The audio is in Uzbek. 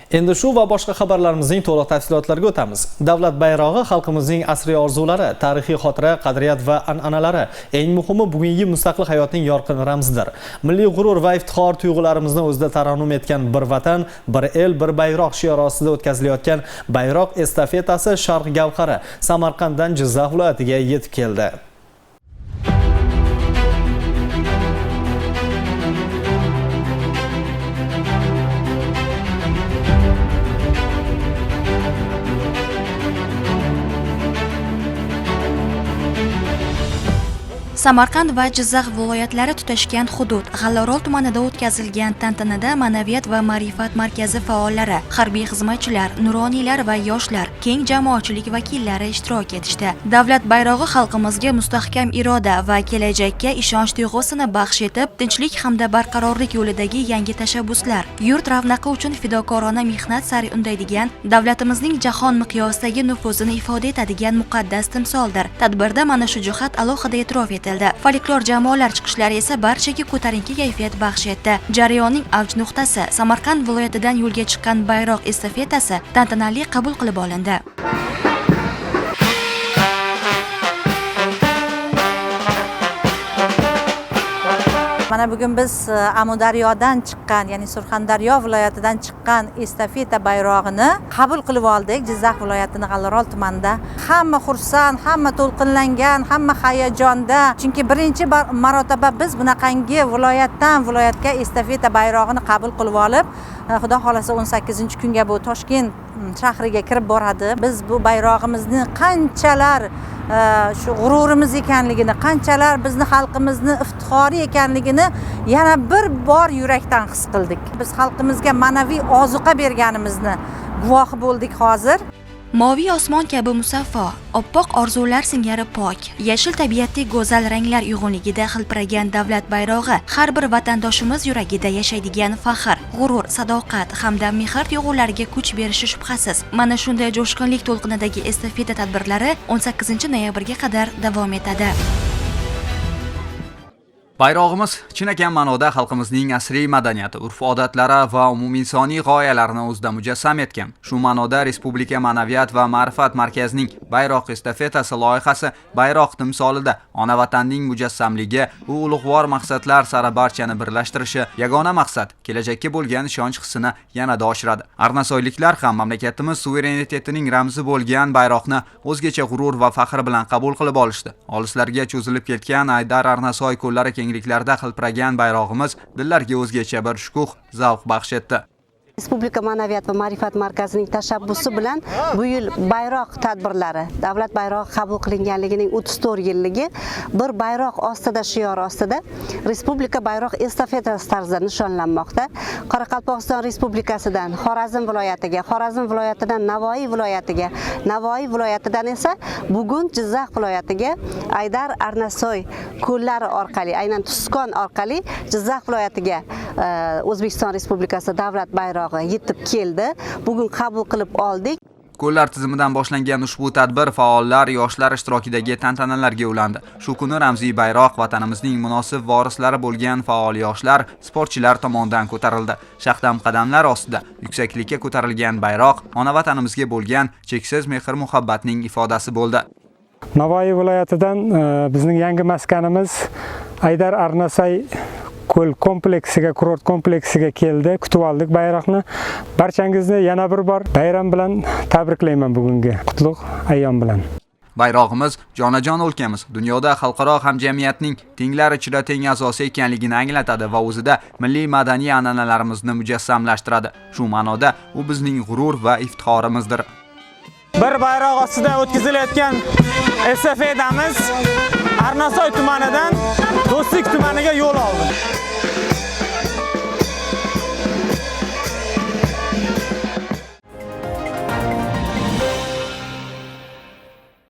Endi shu va boshqa xabarlarimizning to'liq tafsilotlariga o'tamiz. Davlat bayrog'i xalqimizning asriy orzulari, tarixiy xotira, qadriyat va an'analari, eng muhimi bugungi mustaqil hayotning yorqin ramzidir. Milliy g'urur va iftixor tuyg'ularimizni o'zida tarannum etgan bir vatan, bir el, bir bayroq shiori ostida o'tkazilayotgan bayroq estafetasi Sharq gavhari Samarqanddan Jizzax viloyatiga yetib keldi. Samarqand va Jizzax viloyatlari tutashgan hudud G'allaorol tumanida o'tkazilgan tantanada Ma'naviyat va ma'rifat markazi faollari, harbiy xizmatchilar, nuroniylar va yoshlar, keng jamoatchilik vakillari ishtirok etishdi. Davlat bayrog'i xalqimizga mustahkam iroda va kelajakka ishonch tuyg'usini baxsh etib, tinchlik hamda barqarorlik yo'lidagi yangi tashabbuslar, yurt ravnaqi uchun fidokorona mehnat sari undaydigan, davlatimizning jahon miqyosidagi nufuzini ifoda etadigan muqaddas timsoldir. Tadbirda mana shu jihat alohida e'tirof etildi. Folklor jamoalar chiqishlari esa barchaga ko'tarinki kayfiyat baxsh etdi. Jarayonning avj nuqtasi Samarqand viloyatidan yo'lga chiqqan bayroq estafetasi tantanali qabul qilib olindi. Mana bugun biz Amudaryodan chiqqan, ya'ni Surxondaryo viloyatidan chiqqan estafeta bayrog'ini qabul qilib oldik. Jizzax viloyatining G'allaorol tumanida hamma xursand, hamma to'lqinlangan, hamma hayajonda. Chunki birinchi marotaba biz bunaqangi viloyatdan viloyatga estafeta bayrog'ini qabul qilib olib, Xudo xolasa 18-kunga bu Toshkent shahriga kirib boradi. Biz bu bayrog'imizni qanchalar shu g'ururimiz ekanligini, qanchalar bizni xalqimizni iftixori ekanligini yana bir bor yurakdan his qildik. Biz xalqimizga ma'naviy ozuqa berganimizni guvohi bo'ldik hozir. Moviy osmon kabi musaffo, oppoq orzular singari pok, yashil tabiatdek go'zal ranglar uyg'unligida hilpiragan davlat bayrog'i har bir vatandoshimiz yuragida yashaydigan faxr, g'urur, sadoqat hamda mehr tuyg'ulariga kuch berishi shubhasiz. Mana shunday jo'shqinlik to'lqinidagi estafeta tadbirlari 18-noyabrga qadar davom etadi. Bayrog'imiz chinakam ma'noda xalqimizning asriy madaniyati, urf-odatlari va umuminsoniy g'oyalarini o'zida mujassam etgan. Shu ma'noda Respublika Ma'naviyat va ma'rifat markazining bayroq estafetasi loyihasi bayroq timsolida ona vatanning mujassamligi, u ulug'vor maqsadlar sari barchani birlashtirishi, yagona maqsad kelajakka bo'lgan ishonch hissini yanada oshiradi. Arnasoyliklar ham mamlakatimiz suverenitetining ramzi bo'lgan bayroqni o'zgacha g'urur va faxr bilan qabul qilib olishdi. Olislarga cho'zilib ketgan Aydar Arnasoy ko'llari kengliklarda hilpiragan bayrog'imiz dillarga o'zgacha bir shukuh, zavq baxsh etdi. Respublika Ma'naviyat va ma'rifat markazining tashabbusi bilan bu yil bayroq tadbirlari, davlat bayrog'i qabul qilinganligining 34 yilligi bir bayroq ostida shiori ostida Respublika bayroq estafetasi tarzida nishonlanmoqda. Qoraqalpog'iston Respublikasidan Xorazm viloyatiga, Xorazm viloyatidan Navoiy viloyatiga, Navoiy viloyatidan esa bugun Jizzax viloyatiga Aydar Arnasoy ko'llari orqali, aynan Tuskon orqali Jizzax viloyatiga O'zbekiston Respublikasi davlat bayrog'i yetib keldi. Bugun qabul qilib oldik. Ko'llar tizimidan boshlangan ushbu tadbir faollar, yoshlar ishtirokidagi tantanalarga ulandi. Shu kuni ramziy bayroq vatanimizning munosib vorislari bo'lgan faol yoshlar, sportchilar tomonidan ko'tarildi. Shahdam qadamlar ostida yuksaklikka ko'tarilgan bayroq ona vatanimizga bo'lgan cheksiz mehr-muhabbatning ifodasi bo'ldi. Navoiy viloyatidan bizning yangi maskanimiz Aydar Arnasoy ko'l kompleksiga, kurort kompleksiga keldi. Kutib oldik bayroqni. Barchangizni yana bir bor bayram bilan tabriklayman bugungi qutlug' ayyom bilan. Bayrog'imiz jonajon o'lkamiz, dunyoda xalqaro hamjamiyatning tenglar ichida teng a'zosi ekanligini anglatadi va o'zida milliy madaniy an'analarimizni mujassamlashtiradi. Shu ma'noda u bizning g'urur va iftixorimizdir. Bir bayroq ostida o'tkazilayotgan estafetamiz Arnasoy tumanidan Do'stlik tumaniga yo'l oldi.